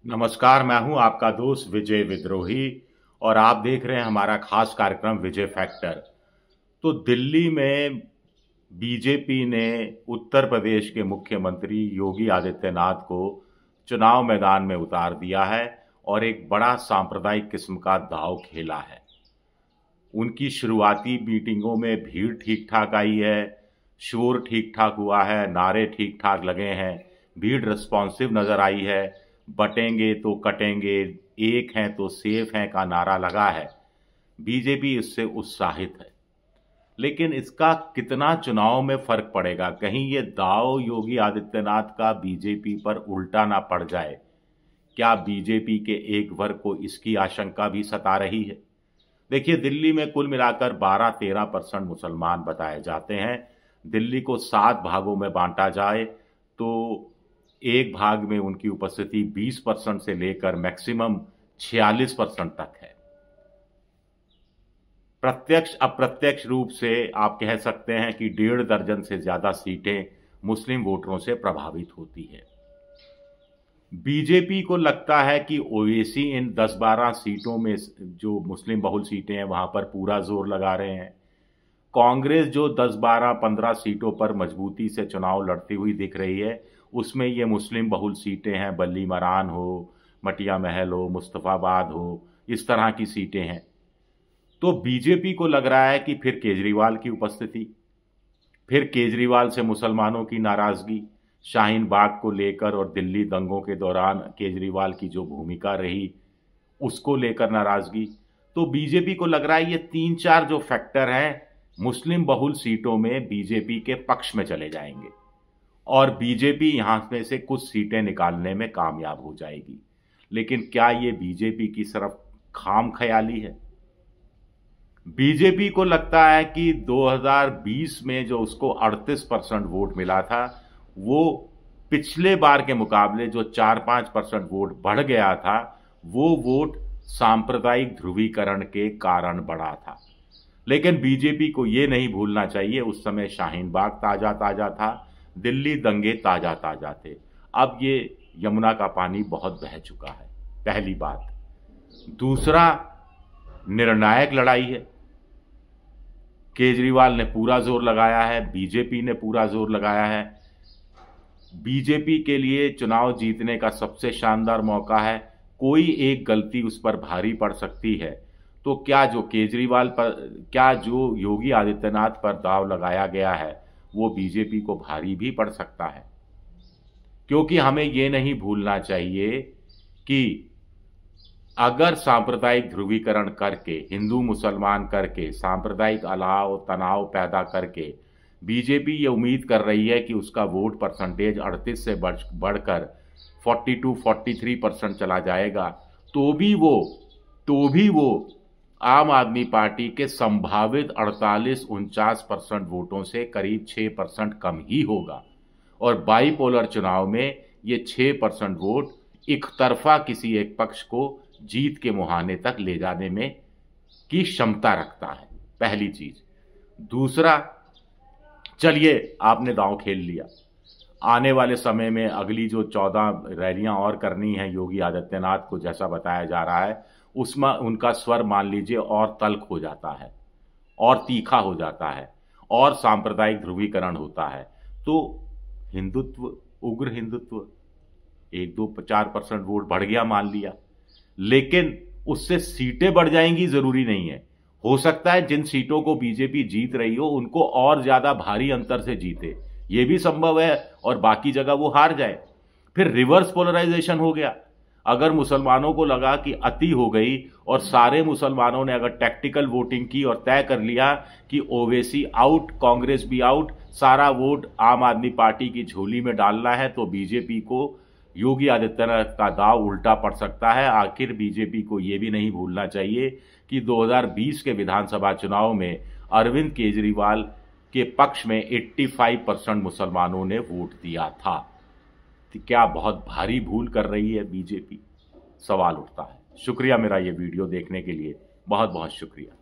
नमस्कार, मैं हूं आपका दोस्त विजय विद्रोही और आप देख रहे हैं हमारा खास कार्यक्रम विजय फैक्टर। तो दिल्ली में बीजेपी ने उत्तर प्रदेश के मुख्यमंत्री योगी आदित्यनाथ को चुनाव मैदान में उतार दिया है और एक बड़ा सांप्रदायिक किस्म का दांव खेला है। उनकी शुरुआती मीटिंगों में भीड़ ठीक ठाक आई है, शोर ठीक ठाक हुआ है, नारे ठीक ठाक लगे हैं, भीड़ रिस्पॉन्सिव नजर आई है। बटेंगे तो कटेंगे, एक हैं तो सेफ हैं का नारा लगा है। बीजेपी इससे उत्साहित है, लेकिन इसका कितना चुनाव में फर्क पड़ेगा? कहीं ये दांव योगी आदित्यनाथ का बीजेपी पर उल्टा ना पड़ जाए? क्या बीजेपी के एक वर्ग को इसकी आशंका भी सता रही है? देखिए, दिल्ली में कुल मिलाकर 12-13% मुसलमान बताए जाते हैं। दिल्ली को 7 भागों में बांटा जाए तो एक भाग में उनकी उपस्थिति 20% से लेकर मैक्सिमम 46% तक है। प्रत्यक्ष अप्रत्यक्ष रूप से आप कह सकते हैं कि 1.5 दर्जन से ज्यादा सीटें मुस्लिम वोटरों से प्रभावित होती है। बीजेपी को लगता है कि ओवैसी इन 10-12 सीटों में, जो मुस्लिम बहुल सीटें हैं, वहां पर पूरा जोर लगा रहे हैं। कांग्रेस जो 10-12-15 सीटों पर मजबूती से चुनाव लड़ती हुई दिख रही है, उसमें ये मुस्लिम बहुल सीटें हैं, बल्ली मरान हो, मटिया महल हो, मुस्तफाबाद हो, इस तरह की सीटें हैं। तो बीजेपी को लग रहा है कि फिर केजरीवाल की उपस्थिति, फिर केजरीवाल से मुसलमानों की नाराजगी, शाहीन बाग को लेकर और दिल्ली दंगों के दौरान केजरीवाल की जो भूमिका रही उसको लेकर नाराजगी। तो बीजेपी को लग रहा है ये 3-4 जो फैक्टर हैं मुस्लिम बहुल सीटों में बीजेपी के पक्ष में चले जाएंगे और बीजेपी यहां में से कुछ सीटें निकालने में कामयाब हो जाएगी। लेकिन क्या ये बीजेपी की सिर्फ खाम ख्याली है? बीजेपी को लगता है कि 2020 में जो उसको 38% वोट मिला था, वो पिछले बार के मुकाबले जो 4-5% वोट बढ़ गया था, वो वोट सांप्रदायिक ध्रुवीकरण के कारण बढ़ा था। लेकिन बीजेपी को ये नहीं भूलना चाहिए, उस समय शाहीन बाग ताजा ताजा था, दिल्ली दंगे ताजा ताजा थे। अब ये यमुना का पानी बहुत बह चुका है, पहली बात। दूसरा, निर्णायक लड़ाई है। केजरीवाल ने पूरा जोर लगाया है, बीजेपी ने पूरा जोर लगाया है। बीजेपी के लिए चुनाव जीतने का सबसे शानदार मौका है। कोई एक गलती उस पर भारी पड़ सकती है, तो क्या जो योगी आदित्यनाथ पर दांव लगाया गया है वो बीजेपी को भारी भी पड़ सकता है। क्योंकि हमें ये नहीं भूलना चाहिए कि अगर सांप्रदायिक ध्रुवीकरण करके, हिंदू मुसलमान करके, सांप्रदायिक अलाव तनाव पैदा करके बीजेपी ये उम्मीद कर रही है कि उसका वोट परसेंटेज 38 से बढ़कर 42-43% चला जाएगा, तो भी वो आम आदमी पार्टी के संभावित 48-49% वोटों से करीब 6% कम ही होगा। और बाईपोलर चुनाव में ये 6% वोट एक तरफा किसी एक पक्ष को जीत के मुहाने तक ले जाने में की क्षमता रखता है, पहली चीज। दूसरा, चलिए आपने दांव खेल लिया, आने वाले समय में अगली जो 14 रैलियां और करनी है योगी आदित्यनाथ को, जैसा बताया जा रहा है, उसमें उनका स्वर मान लीजिए और तल्ख हो जाता है और तीखा हो जाता है और सांप्रदायिक ध्रुवीकरण होता है, तो हिंदुत्व, उग्र हिंदुत्व 1-2-4% वोट बढ़ गया मान लिया, लेकिन उससे सीटें बढ़ जाएंगी जरूरी नहीं है। हो सकता है जिन सीटों को बीजेपी जीत रही हो उनको और ज्यादा भारी अंतर से जीते, ये भी संभव है, और बाकी जगह वो हार जाए। फिर रिवर्स पोलराइजेशन हो गया। अगर मुसलमानों को लगा कि अति हो गई और सारे मुसलमानों ने अगर टैक्टिकल वोटिंग की और तय कर लिया कि ओवैसी आउट, कांग्रेस भी आउट, सारा वोट आम आदमी पार्टी की झोली में डालना है, तो बीजेपी को योगी आदित्यनाथ का दांव उल्टा पड़ सकता है। आखिर बीजेपी को यह भी नहीं भूलना चाहिए कि 2020 के विधानसभा चुनाव में अरविंद केजरीवाल के पक्ष में 85% मुसलमानों ने वोट दिया था। तो क्या बहुत भारी भूल कर रही है बीजेपी? सवाल उठता है। शुक्रिया मेरा ये वीडियो देखने के लिए, बहुत बहुत शुक्रिया।